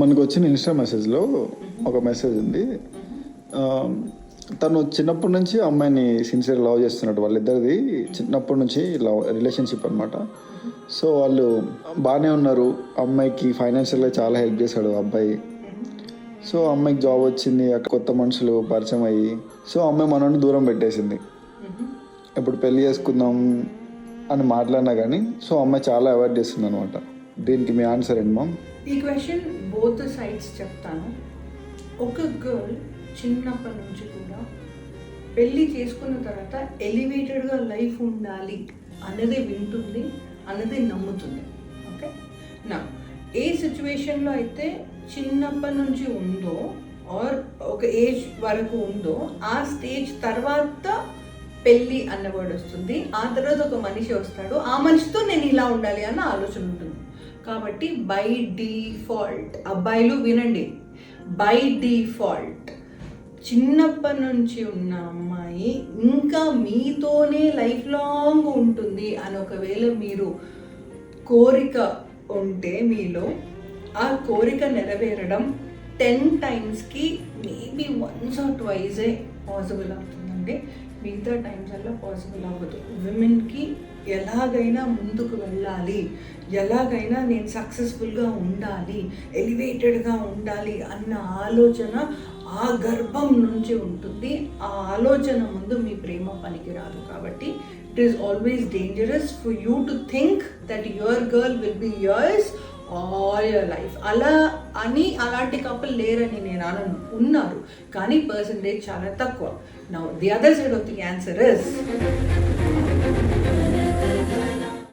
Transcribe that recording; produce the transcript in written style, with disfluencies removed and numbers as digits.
మనకు వచ్చిన ఇన్స్టా మెసేజ్లో ఒక మెసేజ్ ఉంది. తను చిన్నప్పటి నుంచి అమ్మాయిని సిన్సియర్ లవ్ చేస్తున్నాడు. వాళ్ళిద్దరిది చిన్నప్పటి నుంచి లవ్ రిలేషన్షిప్ అనమాట. సో వాళ్ళు బాగానే ఉన్నారు. అమ్మాయికి ఫైనాన్షియల్గా చాలా హెల్ప్ చేశాడు అబ్బాయి. సో అమ్మాయికి జాబ్ వచ్చింది, అక్కడ కొత్త మనుషులు పరిచయం అయ్యి సో అమ్మాయి మనోడిని దూరం పెట్టేసింది. ఇప్పుడు పెళ్లి చేసుకుందాం అని మాట్లాడినా కానీ సో అమ్మాయి చాలా అవాయిడ్ చేస్తుంది అనమాట. దీనికి మీ ఆన్సర్ ఏంటి మ్యామ్? ఈ క్వశ్చన్ బోత్ సైడ్స్ చెప్తాను. ఒక గర్ల్ చిన్నప్పటి నుంచి కూడా పెళ్ళి చేసుకున్న తర్వాత ఎలివేటెడ్గా లైఫ్ ఉండాలి అన్నది వింటుంది, అన్నది నమ్ముతుంది. ఓకే, నా ఏ సిచ్యువేషన్లో అయితే చిన్నప్పటి నుంచి ఉందో ఆర్ ఒక ఏజ్ వరకు ఉందో ఆ స్టేజ్ తర్వాత పెళ్ళి అన్న వర్డ్ వస్తుంది. ఆ తర్వాత ఒక మనిషి వస్తాడు, ఆ మనిషితో నేను ఇలా ఉండాలి అన్న ఆలోచన ఉంటుంది. కాబట్టి బై డిఫాల్ట్ అబ్బాయిలు వినండి, బై డిఫాల్ట్ చిన్నప్పటి నుంచి ఉన్న అమ్మాయి ఇంకా మీతోనే లైఫ్ లాంగ్ ఉంటుంది అని ఒకవేళ మీరు కోరిక ఉంటే మీలో ఆ కోరిక నెరవేరడం 10 టైమ్స్కి మేబీ వన్స్ ఆర్ ట్వైజే పాసిబుల్ అవుతుందండి. మిగతా టైమ్స్ అలా పాసిబుల్ అవ్వదు. విమెన్కి ఎలాగైనా ముందుకు వెళ్ళాలి, ఎలాగైనా నేను సక్సెస్ఫుల్గా ఉండాలి, ఎలివేటెడ్గా ఉండాలి అన్న ఆలోచన ఆ గర్భం నుంచి ఉంటుంది. ఆ ఆలోచన ముందు మీ ప్రేమ పనికిరాదు. కాబట్టి it is always dangerous for you to think that your girl will be yours all your life. అలా అని అలాంటి కపుల్ లేరని నేను అనను, ఉన్నారు, కానీ పర్సంటేజ్ చాలా తక్కువ. Now the other side of the answer is